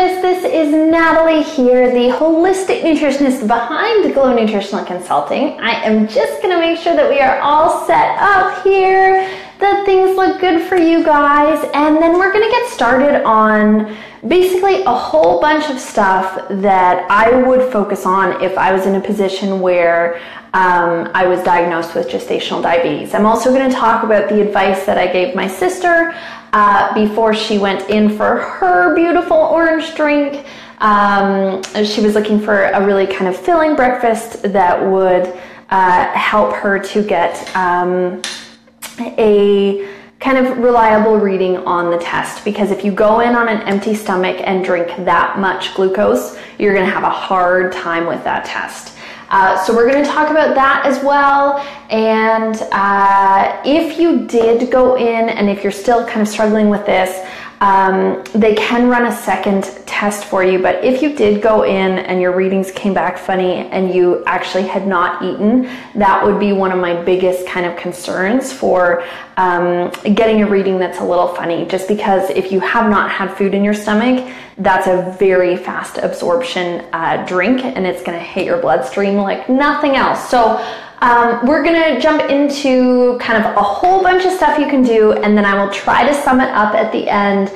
Nutritionist. This is Natalie here, the holistic nutritionist behind Glow Nutritional Consulting. I am just going to make sure that we are all set up here, that things look good for you guys, and then we're going to get started on basically a whole bunch of stuff that I would focus on if I was in a position where I was diagnosed with gestational diabetes. I'm also going to talk about the advice that I gave my sister before she went in for her beautiful orange drink. She was looking for a really kind of filling breakfast that would help her to get a kind of reliable reading on the test, because if you go in on an empty stomach and drink that much glucose, you're going to have a hard time with that test. So we're going to talk about that as well. And if you did go in, and if you're still kind of struggling with this, they can run a second test for you. But if you did go in and your readings came back funny and you actually had not eaten, that would be one of my biggest kind of concerns for getting a reading that's a little funny. Just because if you have not had food in your stomach, that's a very fast absorption drink, and it's going to hit your bloodstream like nothing else. So we're going to jump into kind of a whole bunch of stuff you can do, and then I will try to sum it up at the end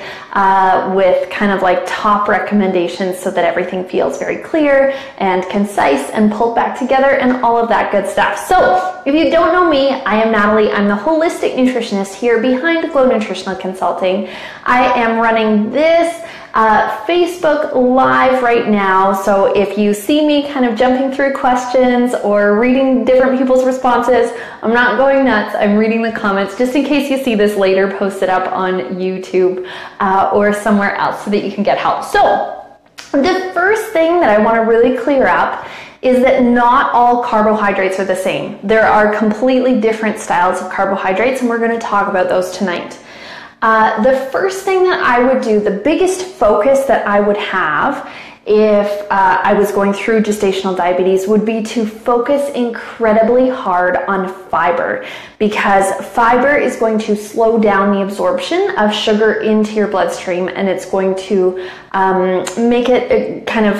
with kind of like top recommendations so that everything feels very clear and concise and pulled back together and all of that good stuff. So if you don't know me, I am Natalie. I'm the holistic nutritionist here behind Glow Nutritional Consulting. I am running this Facebook Live right now, so if you see me kind of jumping through questions or reading different people's responses, I'm not going nuts. I'm reading the comments just in case you see this later posted up on YouTube or somewhere else so that you can get help. So the first thing that I want to really clear up is that not all carbohydrates are the same. There are completely different styles of carbohydrates, and we're going to talk about those tonight. The first thing that I would do, the biggest focus that I would have if I was going through gestational diabetes, would be to focus incredibly hard on fiber, because fiber is going to slow down the absorption of sugar into your bloodstream, and it's going to make it kind of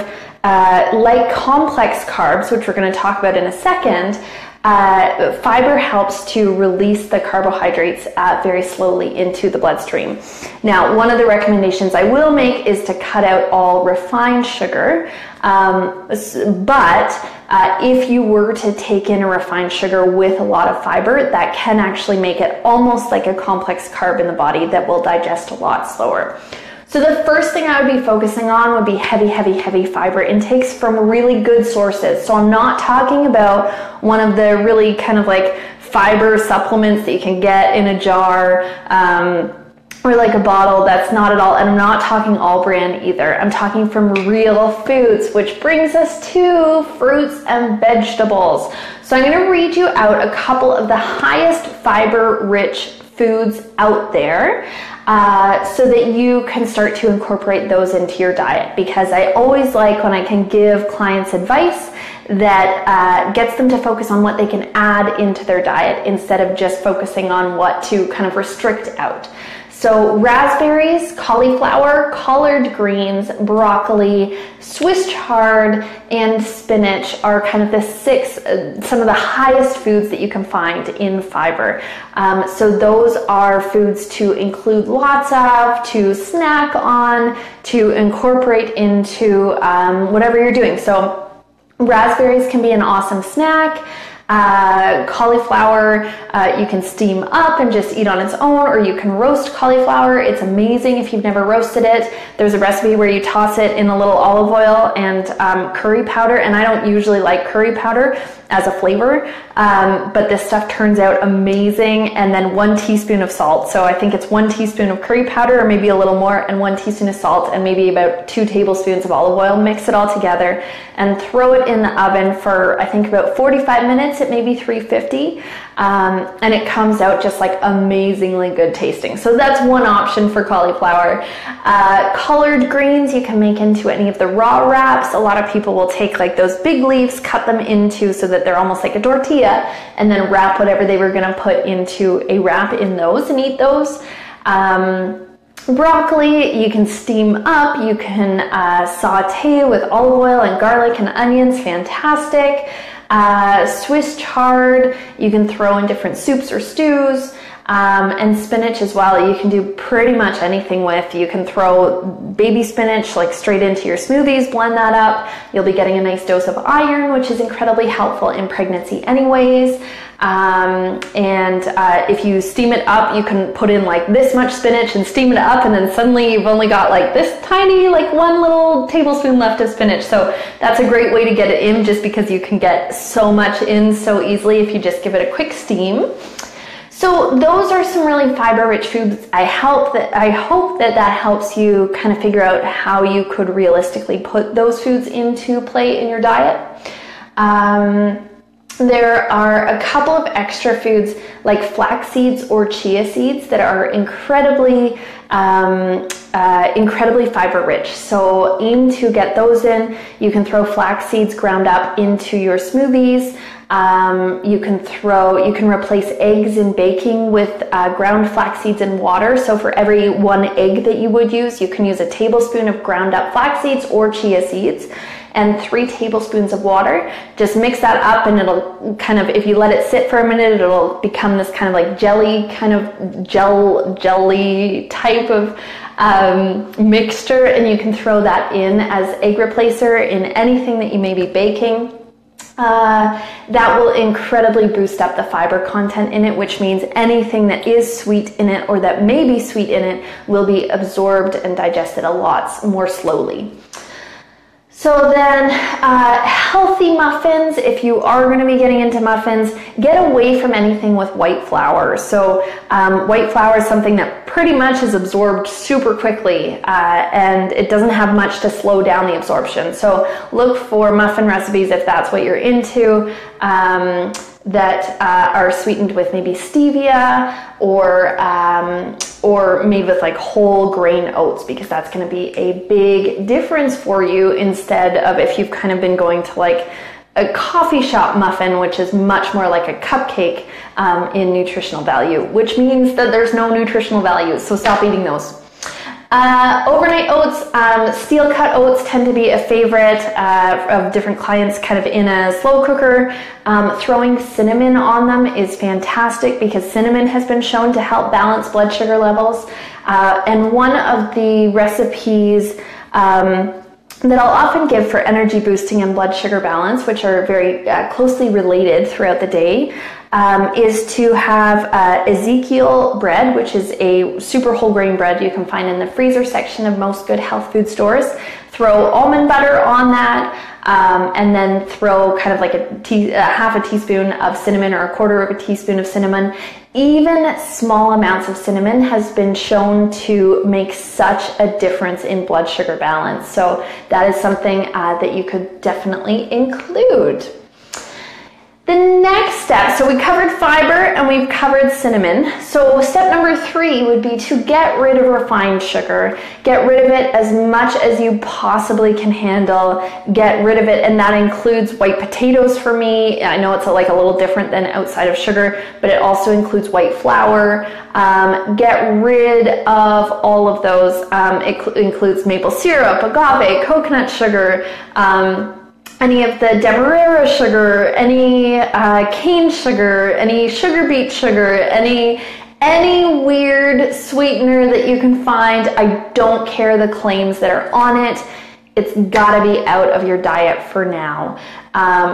like complex carbs, which we're going to talk about in a second. Fiber helps to release the carbohydrates very slowly into the bloodstream. Now, one of the recommendations I will make is to cut out all refined sugar, but if you were to take in a refined sugar with a lot of fiber, that can actually make it almost like a complex carb in the body that will digest a lot slower. So the first thing I would be focusing on would be heavy fiber intakes from really good sources. So I'm not talking about one of the really kind of like fiber supplements that you can get in a jar or like a bottle. That's not at all. And I'm not talking all brand either. I'm talking from real foods, which brings us to fruits and vegetables. So I'm going to read you out a couple of the highest fiber rich foods out there, so that you can start to incorporate those into your diet, because I always like when I can give clients advice that gets them to focus on what they can add into their diet instead of just focusing on what to kind of restrict out. So raspberries, cauliflower, collard greens, broccoli, Swiss chard, and spinach are kind of the some of the highest foods that you can find in fiber. So those are foods to include lots of, to snack on, to incorporate into whatever you're doing. So raspberries can be an awesome snack. Cauliflower, you can steam up and just eat on its own, or you can roast cauliflower. It's amazing if you've never roasted it. There's a recipe where you toss it in a little olive oil and curry powder, and I don't usually like curry powder as a flavor, but this stuff turns out amazing. And then 1 teaspoon of salt. So I think it's 1 teaspoon of curry powder, or maybe a little more, and 1 teaspoon of salt, and maybe about 2 tablespoons of olive oil. Mix it all together and throw it in the oven for, I think, about 45 minutes at maybe 350. And it comes out just like amazingly good tasting. So that's one option for cauliflower. Collard greens you can make into any of the raw wraps. A lot of people will take like those big leaves, cut them into so that they're almost like a tortilla, and then wrap whatever they were going to put into a wrap in those and eat those. Broccoli, you can steam up, you can saute with olive oil and garlic and onions, fantastic. Swiss chard, you can throw in different soups or stews, and spinach as well. You can do pretty much anything with. You can throw baby spinach like straight into your smoothies, blend that up. You'll be getting a nice dose of iron, which is incredibly helpful in pregnancy anyways. If you steam it up, you can put in like this much spinach and steam it up, and then suddenly you've only got like this tiny, like one little tablespoon left of spinach. So that's a great way to get it in, just because you can get so much in so easily if you just give it a quick steam. So those are some really fiber-rich foods. I hope that helps you kind of figure out how you could realistically put those foods into play in your diet. There are a couple of extra foods like flax seeds or chia seeds that are incredibly fiber rich. So aim to get those in. You can throw flax seeds ground up into your smoothies. You can replace eggs in baking with ground flax seeds and water. So for every one egg that you would use, you can use a tablespoon of ground up flax seeds or chia seeds and 3 tablespoons of water. Just mix that up, and it'll kind of, if you let it sit for a minute, it'll become this kind of like jelly, kind of jelly type of mixture, and you can throw that in as egg replacer in anything that you may be baking. That will incredibly boost up the fiber content in it, which means anything that is sweet in it or that may be sweet in it will be absorbed and digested a lot more slowly. So then healthy muffins, if you are going to be getting into muffins, get away from anything with white flour. So white flour is something that pretty much is absorbed super quickly, and it doesn't have much to slow down the absorption. So look for muffin recipes, if that's what you're into, that are sweetened with maybe stevia or made with like whole grain oats, because that's going to be a big difference for you, instead of if you've kind of been going to like a coffee shop muffin, which is much more like a cupcake in nutritional value, which means that there's no nutritional value, so stop eating those. Overnight oats, steel cut oats tend to be a favorite of different clients kind of in a slow cooker. Throwing cinnamon on them is fantastic, because cinnamon has been shown to help balance blood sugar levels. And one of the recipes that I'll often give for energy boosting and blood sugar balance, which are very closely related throughout the day, is to have Ezekiel bread, which is a super whole grain bread you can find in the freezer section of most good health food stores. Throw almond butter on that, and then throw kind of like half a teaspoon of cinnamon or a quarter of a teaspoon of cinnamon. Even small amounts of cinnamon has been shown to make such a difference in blood sugar balance. So that is something that you could definitely include. The next step, so we covered fiber and we've covered cinnamon. So step number 3 would be to get rid of refined sugar. Get rid of it as much as you possibly can handle. Get rid of it, and that includes white potatoes for me. I know it's like a little different than outside of sugar, but it also includes white flour. Get rid of all of those. It includes maple syrup, agave, coconut sugar, any of the demerara sugar, any cane sugar, any sugar beet sugar, any weird sweetener that you can find. I don't care the claims that are on it. It's gotta be out of your diet for now.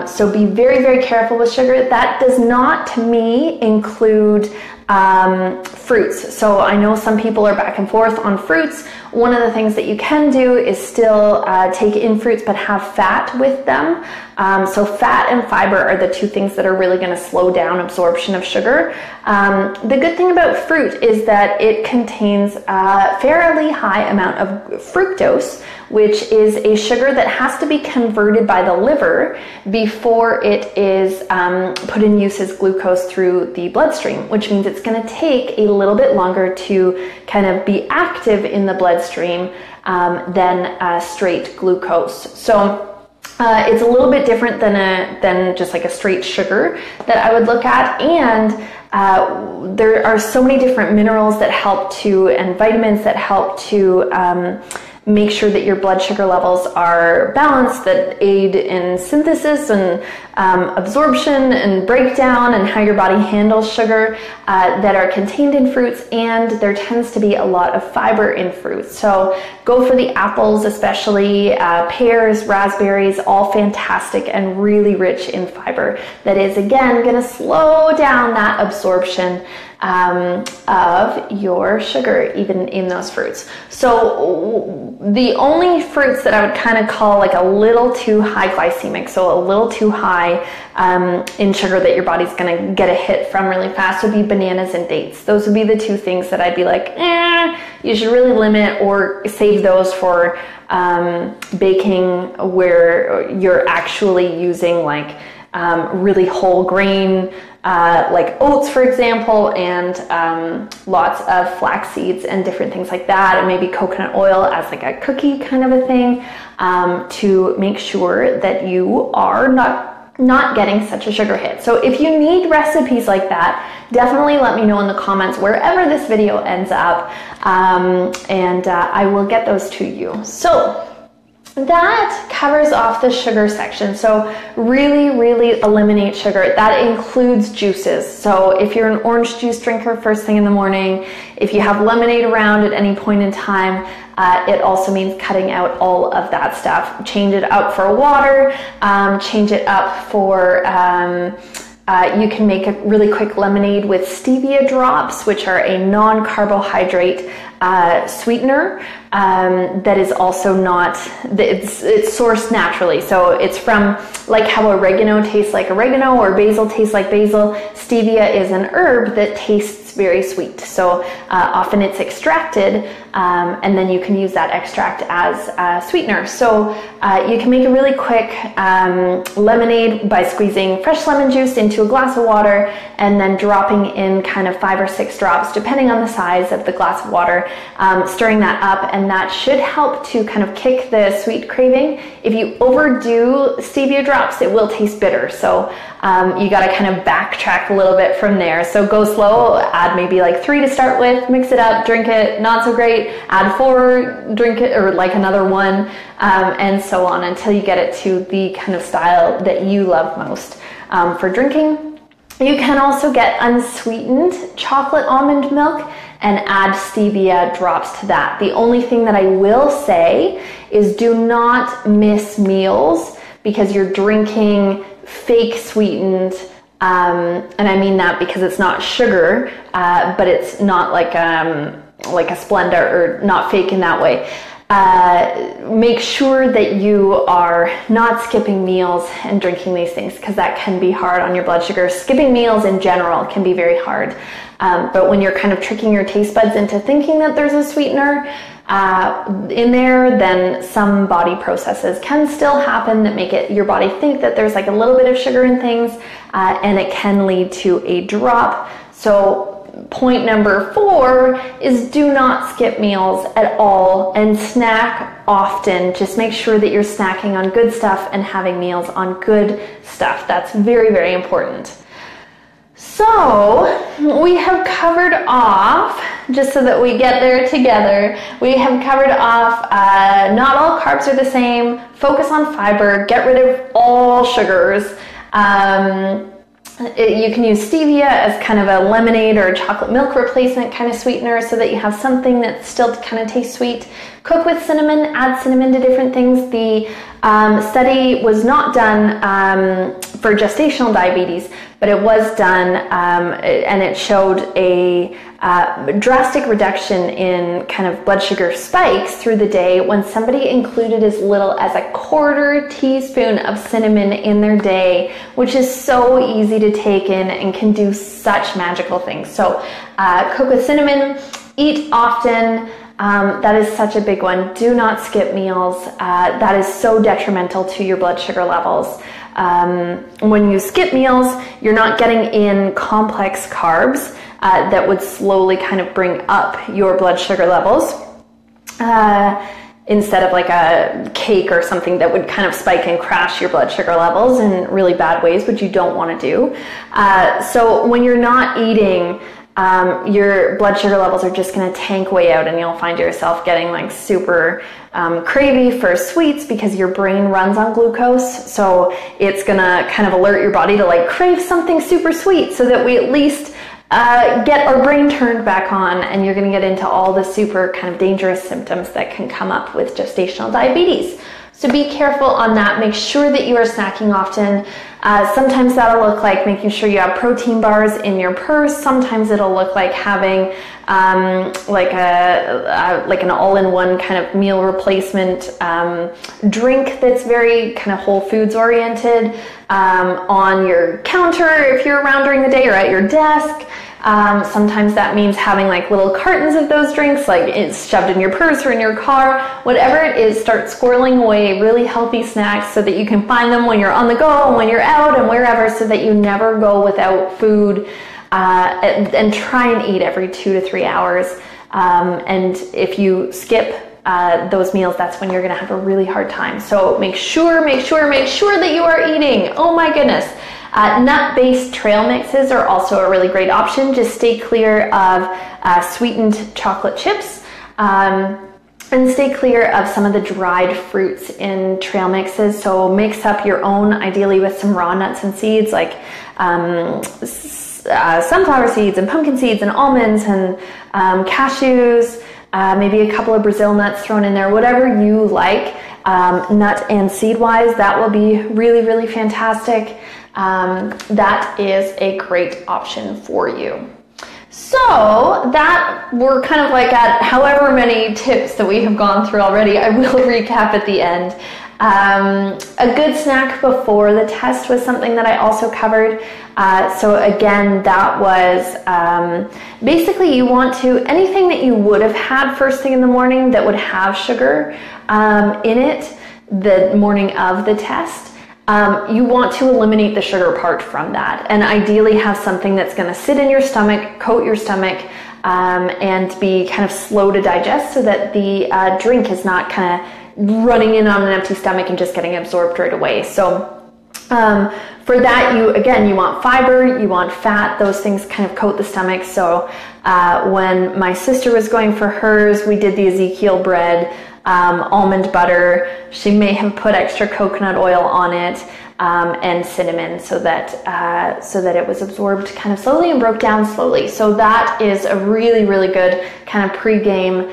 So be very, very careful with sugar. That does not, to me, include fruits. So I know some people are back and forth on fruits. One of the things that you can do is still take in fruits but have fat with them. So fat and fiber are the 2 things that are really going to slow down absorption of sugar. The good thing about fruit is that it contains a fairly high amount of fructose, which is a sugar that has to be converted by the liver before it is put in use as glucose through the bloodstream, which means it's going to take a little bit longer to kind of be active in the bloodstream than straight glucose. So it's a little bit different than just like a straight sugar that I would look at, and There are so many different minerals that help to, and vitamins that help to make sure that your blood sugar levels are balanced, that aid in synthesis and absorption and breakdown and how your body handles sugar, that are contained in fruits, and there tends to be a lot of fiber in fruits. So go for the apples, especially pears, raspberries, all fantastic and really rich in fiber. That is, again, going to slow down that absorption of your sugar, even in those fruits. So the only fruits that I would kind of call like a little too high glycemic, so a little too high in sugar that your body's going to get a hit from really fast, would be bananas and dates. Those would be the two things that I'd be like, you should really limit or save those for baking, where you're actually using like really whole grain, like oats, for example, and lots of flax seeds and different things like that, and maybe coconut oil as like a cookie kind of a thing, to make sure that you are not getting such a sugar hit. So if you need recipes like that, definitely let me know in the comments wherever this video ends up, and I will get those to you. So that covers off the sugar section. So really eliminate sugar. That includes juices. So if you're an orange juice drinker first thing in the morning, if you have lemonade around at any point in time, it also means cutting out all of that stuff. Change it up for water, change it up for, you can make a really quick lemonade with stevia drops, which are a non-carbohydrate sweetener that is also not, it's sourced naturally. So it's from, like how oregano tastes like oregano or basil tastes like basil, stevia is an herb that tastes very sweet. So often it's extracted, and then you can use that extract as a sweetener. So you can make a really quick lemonade by squeezing fresh lemon juice into a glass of water and then dropping in kind of 5 or 6 drops, depending on the size of the glass of water, stirring that up, and that should help to kind of kick the sweet craving. If you overdo stevia drops, it will taste bitter. So you got to kind of backtrack a little bit from there. So go slow, add maybe like 3 to start with, mix it up, drink it, not so great, add 4, drink it, or like another 1, and so on until you get it to the kind of style that you love most for drinking. You can also get unsweetened chocolate almond milk and add stevia drops to that. The only thing that I will say is do not miss meals because you're drinking fake sweetened, and I mean that because it's not sugar, but it's not like a Splenda, or not fake in that way. Make sure that you are not skipping meals and drinking these things, because that can be hard on your blood sugar. Skipping meals in general can be very hard. But when you're kind of tricking your taste buds into thinking that there's a sweetener in there, then some body processes can still happen that make your body think that there's like a little bit of sugar in things, and it can lead to a drop. So point number 4 is do not skip meals at all and snack often. Just make sure that you're snacking on good stuff and having meals on good stuff. That's very important. So we have covered off, just so that we get there together, we have covered off not all carbs are the same, focus on fiber, get rid of all sugars. You can use stevia as kind of a lemonade or a chocolate milk replacement kind of sweetener so that you have something that still kind of tastes sweet. Cook with cinnamon, add cinnamon to different things. The study was not done for gestational diabetes, but it was done and it showed a drastic reduction in kind of blood sugar spikes through the day when somebody included as little as a 1/4 teaspoon of cinnamon in their day, which is so easy to take in and can do such magical things. So cook with cinnamon, eat often. That is such a big one. Do not skip meals. That is so detrimental to your blood sugar levels. When you skip meals, you're not getting in complex carbs that would slowly kind of bring up your blood sugar levels. instead of like a cake or something that would kind of spike and crash your blood sugar levels in really bad ways, which you don't want to do. So when you're not eating, your blood sugar levels are just going to tank way out, and you'll find yourself getting like super cravey for sweets because your brain runs on glucose. So it's going to kind of alert your body to like crave something super sweet so that we at least get our brain turned back on, and you're going to get into all the super kind of dangerous symptoms that can come up with gestational diabetes. So be careful on that. Make sure that you are snacking often. Sometimes that'll look like making sure you have protein bars in your purse. Sometimes it'll look like having like an all-in-one kind of meal replacement drink that's very kind of Whole Foods oriented on your counter if you're around during the day, or at your desk. Sometimes that means having like little cartons of those drinks, like it's shoved in your purse or in your car. Whatever it is, start squirreling away really healthy snacks so that you can find them when you're on the go and when you're out and wherever, so that you never go without food, and try and eat every 2 to 3 hours. And if you skip those meals, that's when you're going to have a really hard time. So make sure that you are eating. Oh my goodness. Nut-based trail mixes are also a really great option. Just stay clear of sweetened chocolate chips, and stay clear of some of the dried fruits in trail mixes. So mix up your own, ideally with some raw nuts and seeds, like sunflower seeds and pumpkin seeds and almonds and cashews, maybe a couple of Brazil nuts thrown in there, whatever you like, nut and seed wise. That will be really, really fantastic. That is a great option for you. So that we're kind of like at however many tips that we have gone through already. I will recap at the end. A good snack before the test was something that I also covered. So again, that was basically you want to, anything that you would have had first thing in the morning that would have sugar in it the morning of the test. You want to eliminate the sugar part from that, and ideally have something that's going to sit in your stomach, coat your stomach, and be kind of slow to digest, so that the drink is not kind of running in on an empty stomach and just getting absorbed right away. So for that, you want fiber, you want fat. Those things kind of coat the stomach. So when my sister was going for hers, we did the Ezekiel bread, almond butter. She may have put extra coconut oil on it, and cinnamon, so that it was absorbed kind of slowly and broke down slowly. So that is a really, really good kind of pre-game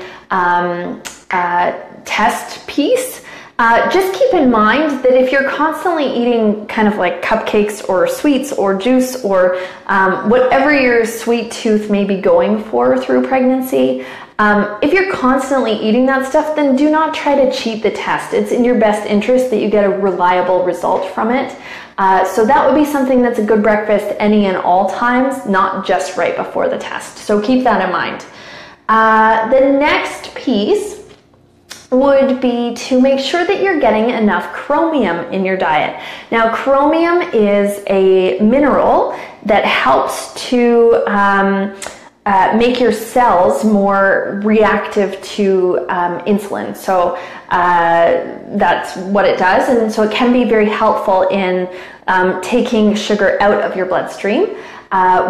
test piece. Just keep in mind that if you're constantly eating kind of like cupcakes or sweets or juice or whatever your sweet tooth may be going for through pregnancy, if you're constantly eating that stuff, then do not try to cheat the test. It's in your best interest that you get a reliable result from it. So that would be something that's a good breakfast any and all times, not just right before the test. So keep that in mind. The next piece would be to make sure that you're getting enough chromium in your diet. Now, chromium is a mineral that helps to make your cells more reactive to insulin. So that's what it does. And so it can be very helpful in taking sugar out of your bloodstream,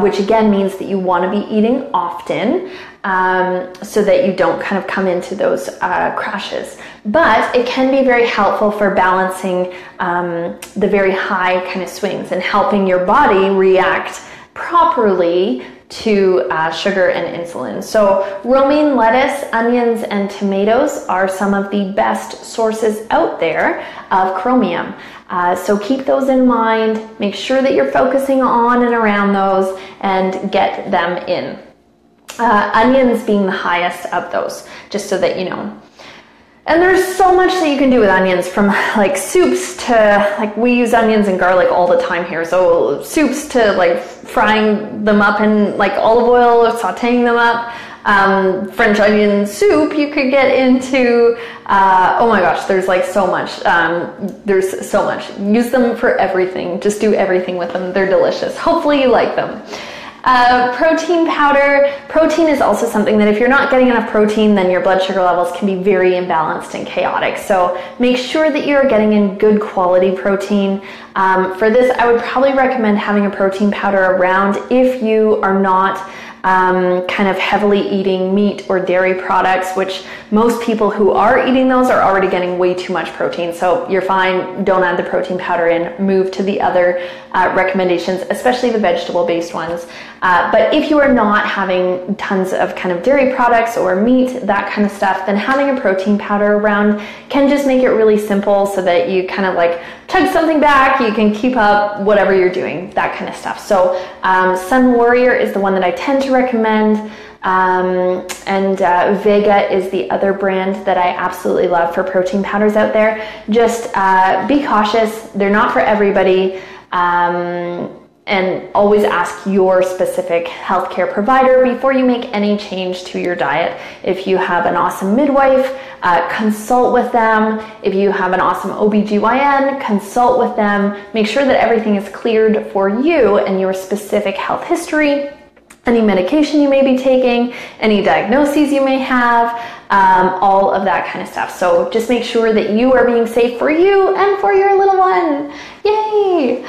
which again means that you want to be eating often, so that you don't kind of come into those crashes. But it can be very helpful for balancing the very high kind of swings and helping your body react properly to sugar and insulin. So romaine lettuce, onions, and tomatoes are some of the best sources out there of chromium. So keep those in mind. Make sure that you're focusing on and around those and get them in. Onions being the highest of those, just so that you know. And there's so much that you can do with onions, from like soups to, like we use onions and garlic all the time here. So soups to like frying them up in like olive oil or sauteing them up. French onion soup you could get into. Oh my gosh, there's like so much. There's so much. Use them for everything. Just do everything with them. They're delicious. Hopefully you like them. Protein powder. Protein is also something that if you're not getting enough protein, then your blood sugar levels can be very imbalanced and chaotic. So make sure that you're getting in good quality protein. For this, I would probably recommend having a protein powder around if you are not kind of heavily eating meat or dairy products, which most people who are eating those are already getting way too much protein. So you're fine, don't add the protein powder in, move to the other recommendations, especially the vegetable-based ones. But if you are not having tons of kind of dairy products or meat, that kind of stuff, then having a protein powder around can just make it really simple so that you kind of like tug something back, you can keep up whatever you're doing, that kind of stuff. So Sun Warrior is the one that I tend to recommend. And Vega is the other brand that I absolutely love for protein powders out there. Just be cautious. They're not for everybody. And always ask your specific healthcare provider before you make any change to your diet. If you have an awesome midwife, consult with them. If you have an awesome OBGYN, consult with them. Make sure that everything is cleared for you and your specific health history, any medication you may be taking, any diagnoses you may have, all of that kind of stuff. So just make sure that you are being safe for you and for your little one. Yay!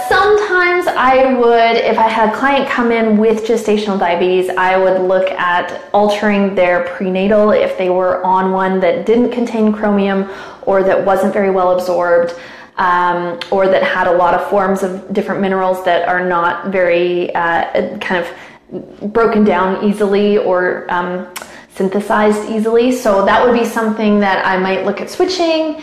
Sometimes I would, if I had a client come in with gestational diabetes, I would look at altering their prenatal if they were on one that didn't contain chromium or that wasn't very well absorbed. Or that had a lot of forms of different minerals that are not very kind of broken down easily or synthesized easily. So that would be something that I might look at switching.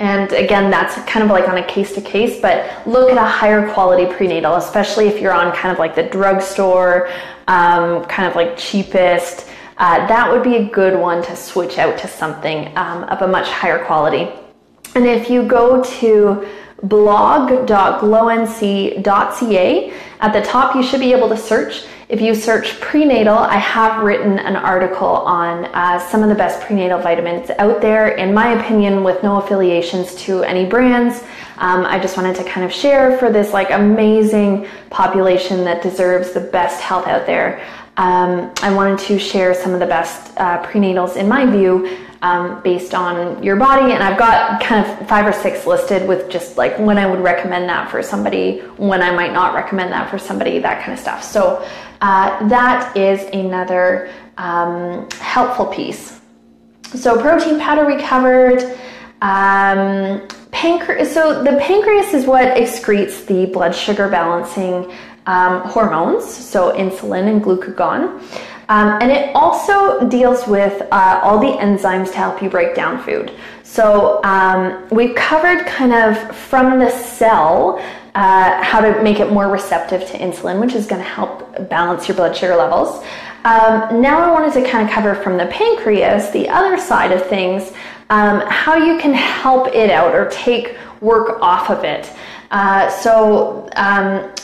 And again, that's kind of like on a case to case, but look at a higher quality prenatal, especially if you're on kind of like the drugstore, kind of like cheapest. That would be a good one to switch out to something of a much higher quality. And if you go to blog.glownc.ca, at the top you should be able to search. If you search prenatal, I have written an article on some of the best prenatal vitamins out there, in my opinion, with no affiliations to any brands. I just wanted to kind of share for this like amazing population that deserves the best health out there. I wanted to share some of the best prenatals in my view, based on your body, and I've got kind of 5 or 6 listed with just like when I would recommend that for somebody, when I might not recommend that for somebody, that kind of stuff. So that is another helpful piece. So protein powder we covered. So the pancreas is what excretes the blood sugar balancing hormones, so insulin and glucagon. And it also deals with all the enzymes to help you break down food. So we've covered kind of from the cell how to make it more receptive to insulin, which is going to help balance your blood sugar levels. Now I wanted to kind of cover from the pancreas, the other side of things, how you can help it out or take work off of it.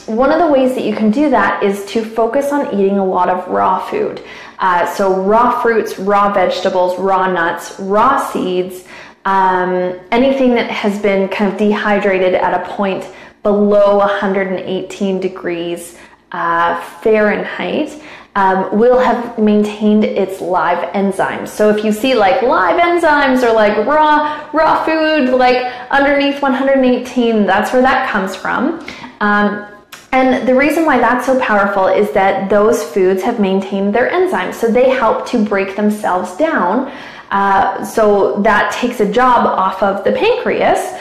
One of the ways that you can do that is to focus on eating a lot of raw food. So raw fruits, raw vegetables, raw nuts, raw seeds, anything that has been kind of dehydrated at a point below 118 degrees Fahrenheit will have maintained its live enzymes. So if you see like live enzymes or like raw food like underneath 118, that's where that comes from. And the reason why that's so powerful is that those foods have maintained their enzymes, so they help to break themselves down. So that takes a job off of the pancreas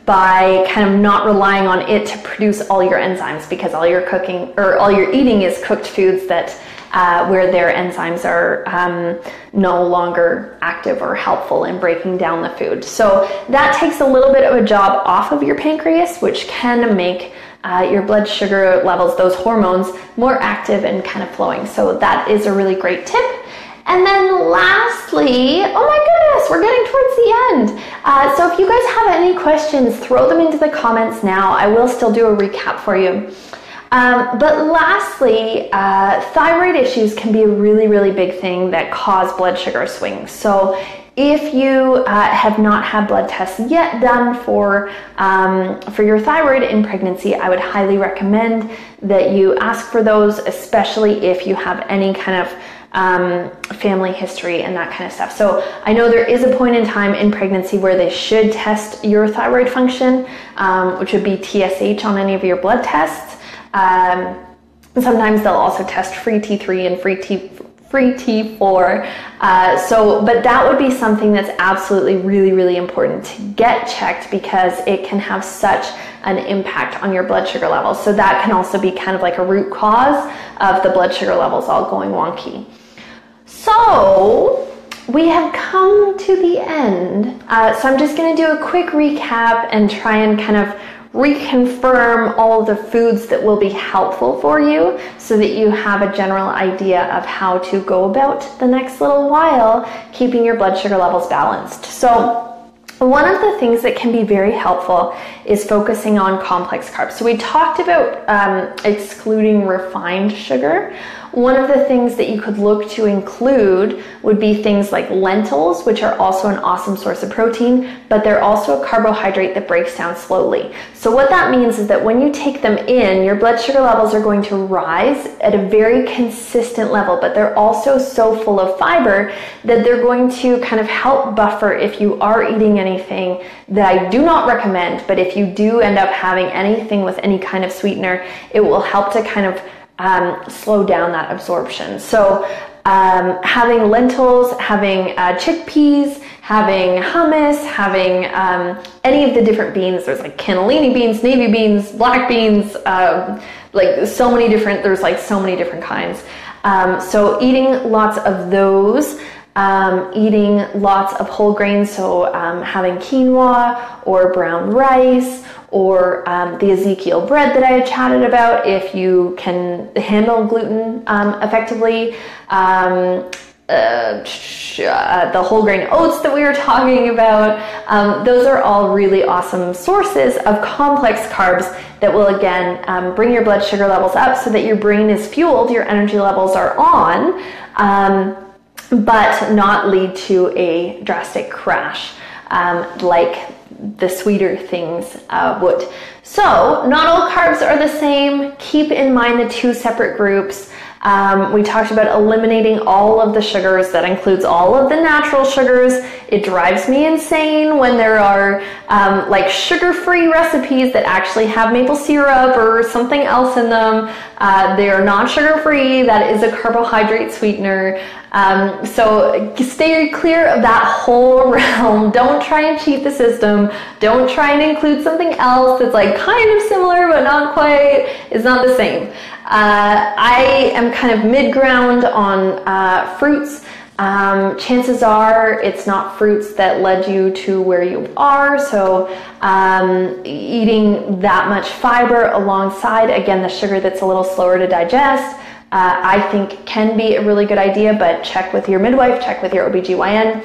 by kind of not relying on it to produce all your enzymes, because all your cooking or all your eating is cooked foods that where their enzymes are no longer active or helpful in breaking down the food. So that takes a little bit of a job off of your pancreas, which can make your blood sugar levels, those hormones, more active and kind of flowing. So that is a really great tip. And then lastly, oh my goodness, we're getting towards the end. So if you guys have any questions, throw them into the comments now. I will still do a recap for you. But lastly, thyroid issues can be a really, really big thing that cause blood sugar swings. So If you have not had blood tests yet done for your thyroid in pregnancy, I would highly recommend that you ask for those, especially if you have any kind of family history and that kind of stuff. So I know there is a point in time in pregnancy where they should test your thyroid function, which would be TSH on any of your blood tests. Sometimes they'll also test free T3 and free T4. But that would be something that's absolutely really, really important to get checked, because it can have such an impact on your blood sugar levels. So that can also be kind of like a root cause of the blood sugar levels all going wonky. So we have come to the end. So I'm just going to do a quick recap and try and kind of reconfirm all of the foods that will be helpful for you, so that you have a general idea of how to go about the next little while keeping your blood sugar levels balanced. So one of the things that can be very helpful is focusing on complex carbs. So we talked about excluding refined sugar. One of the things that you could look to include would be things like lentils, which are also an awesome source of protein, but they're also a carbohydrate that breaks down slowly. So what that means is that when you take them in, your blood sugar levels are going to rise at a very consistent level, but they're also so full of fiber that they're going to kind of help buffer if you are eating anything that I do not recommend. But if you do end up having anything with any kind of sweetener, it will help to kind of slow down that absorption. So having lentils, having chickpeas, having hummus, having any of the different beans. There's like cannellini beans, navy beans, black beans, there's so many different kinds. So eating lots of those. Eating lots of whole grains, so having quinoa or brown rice, or the Ezekiel bread that I had chatted about if you can handle gluten effectively, the whole grain oats that we were talking about. Those are all really awesome sources of complex carbs that will again bring your blood sugar levels up so that your brain is fueled, your energy levels are on, but not lead to a drastic crash like the sweeter things would. So not all carbs are the same. Keep in mind the two separate groups. We talked about eliminating all of the sugars. That includes all of the natural sugars. It drives me insane when there are like sugar-free recipes that actually have maple syrup or something else in them. They are not sugar-free. That is a carbohydrate sweetener. So stay clear of that whole realm. Don't try and cheat the system. Don't try and include something else that's like kind of similar but not quite. It's not the same. I am kind of mid-ground on fruits. Chances are it's not fruits that led you to where you are. So eating that much fiber alongside, again, the sugar that's a little slower to digest, I think can be a really good idea, but check with your midwife, check with your OBGYN.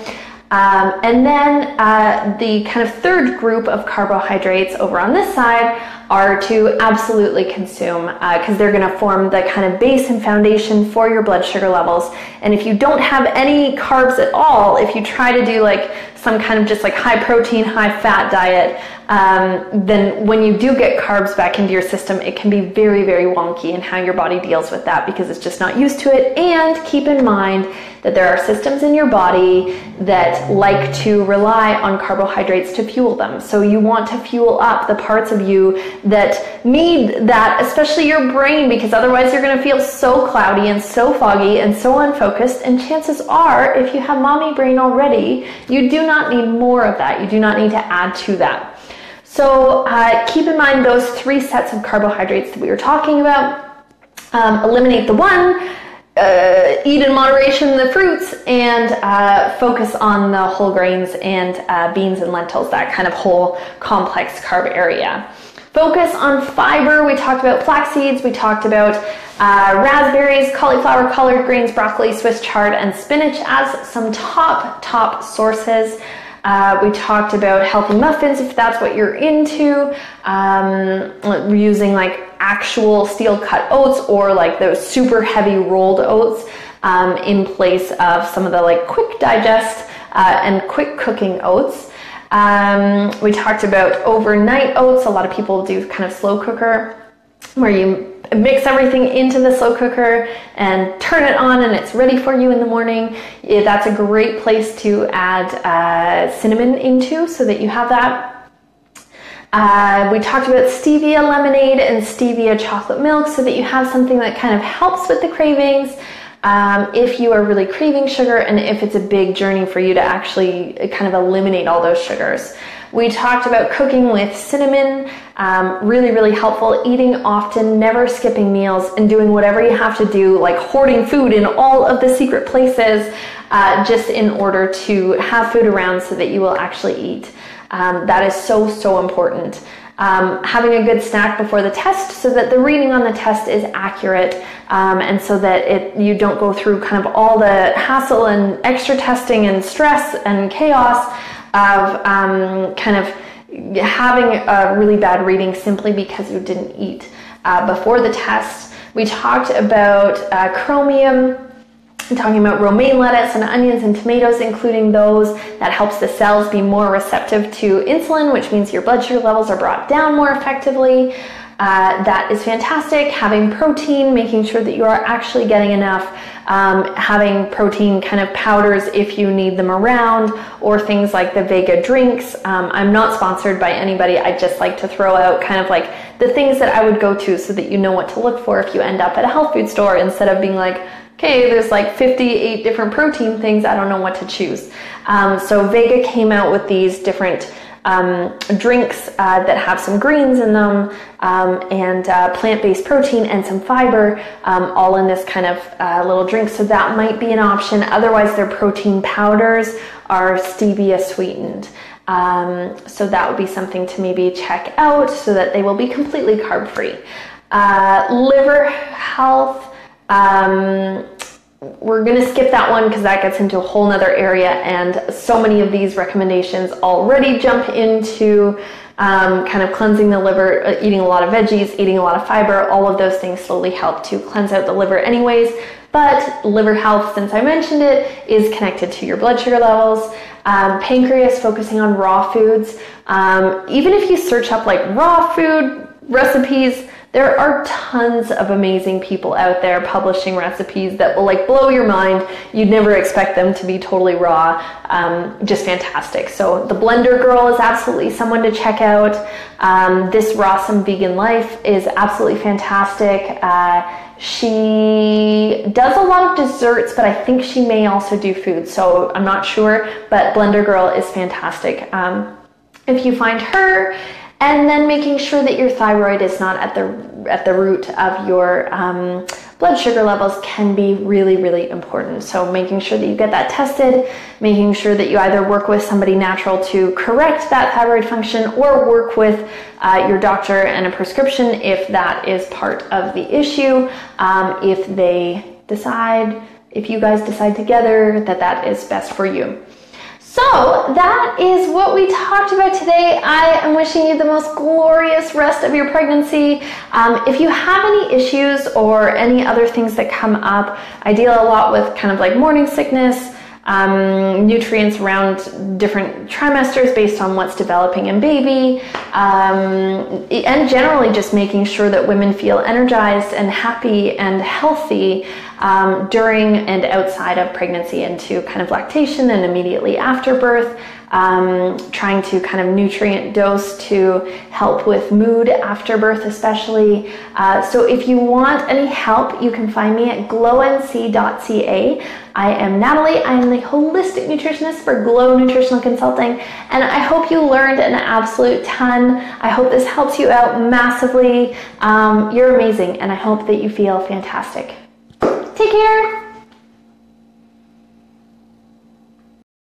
And then the kind of third group of carbohydrates over on this side are to absolutely consume, because they're going to form the kind of base and foundation for your blood sugar levels. And if you don't have any carbs at all, if you try to do like some kind of just like high protein, high fat diet, then when you do get carbs back into your system, it can be very, very wonky in how your body deals with that because it's just not used to it. And keep in mind that there are systems in your body that like to rely on carbohydrates to fuel them. So you want to fuel up the parts of you that need that, especially your brain, because otherwise you're going to feel so cloudy and so foggy and so unfocused. And chances are, if you have mommy brain already, you do not need more of that. You do not need to add to that. So keep in mind those three sets of carbohydrates that we were talking about. Eliminate the one, eat in moderation the fruits, and focus on the whole grains and beans and lentils, that kind of whole complex carb area. Focus on fiber. We talked about flax seeds. We talked about raspberries, cauliflower, collard greens, broccoli, Swiss chard, and spinach as some top sources. We talked about healthy muffins, if that's what you're into, using like actual steel cut oats or like those super heavy rolled oats in place of some of the like quick digest and quick cooking oats. We talked about overnight oats. A lot of people do kind of slow cooker, where you mix everything into the slow cooker and turn it on and it's ready for you in the morning. That's a great place to add cinnamon into so that you have that. We talked about stevia lemonade and stevia chocolate milk so that you have something that kind of helps with the cravings if you are really craving sugar and if it's a big journey for you to actually kind of eliminate all those sugars. We talked about cooking with cinnamon, really, really helpful, eating often, never skipping meals, and doing whatever you have to do, like hoarding food in all of the secret places, just in order to have food around so that you will actually eat. That is so, so important. Having a good snack before the test so that the reading on the test is accurate, and so that you don't go through kind of all the hassle and extra testing and stress and chaos of kind of having a really bad reading simply because you didn't eat before the test. We talked about chromium, talking about romaine lettuce and onions and tomatoes, including those. That helps the cells be more receptive to insulin, which means your blood sugar levels are brought down more effectively. That is fantastic. Having protein, making sure that you are actually getting enough. Having protein kind of powders if you need them around, or things like the Vega drinks. I'm not sponsored by anybody. I just like to throw out kind of like the things that I would go to so that you know what to look for if you end up at a health food store, instead of being like, okay, there's like 58 different protein things, I don't know what to choose. So Vega came out with these different drinks that have some greens in them, and plant-based protein and some fiber, all in this kind of little drink. So that might be an option. Otherwise, their protein powders are stevia sweetened. So that would be something to maybe check out so that they will be completely carb-free. Liver health. We're going to skip that one because that gets into a whole nother area, and so many of these recommendations already jump into kind of cleansing the liver, eating a lot of veggies, eating a lot of fiber. All of those things slowly help to cleanse out the liver anyways, but liver health, since I mentioned it, is connected to your blood sugar levels. Pancreas, focusing on raw foods. Even if you search up like raw food recipes, there are tons of amazing people out there publishing recipes that will like blow your mind. You'd never expect them to be totally raw. Just fantastic. So the Blender Girl is absolutely someone to check out. This Rawsome Vegan Life is absolutely fantastic. She does a lot of desserts, but I think she may also do food, so I'm not sure, but Blender Girl is fantastic. If you find her, and then making sure that your thyroid is not at the root of your blood sugar levels can be really, really important. So making sure that you get that tested, making sure that you either work with somebody natural to correct that thyroid function, or work with your doctor and a prescription if that is part of the issue. If you guys decide together that that is best for you. So that is what we talked about today. I am wishing you the most glorious rest of your pregnancy. If you have any issues or any other things that come up, I deal a lot with kind of like morning sickness, nutrients around different trimesters based on what's developing in baby, and generally just making sure that women feel energized and happy and healthy during and outside of pregnancy, into kind of lactation and immediately after birth, trying to kind of nutrient dose to help with mood after birth especially. So if you want any help, you can find me at glownc.ca. I am Natalie. I am the holistic nutritionist for Glow Nutritional Consulting, and I hope you learned an absolute ton. I hope this helps you out massively. You're amazing, and I hope that you feel fantastic. Take care.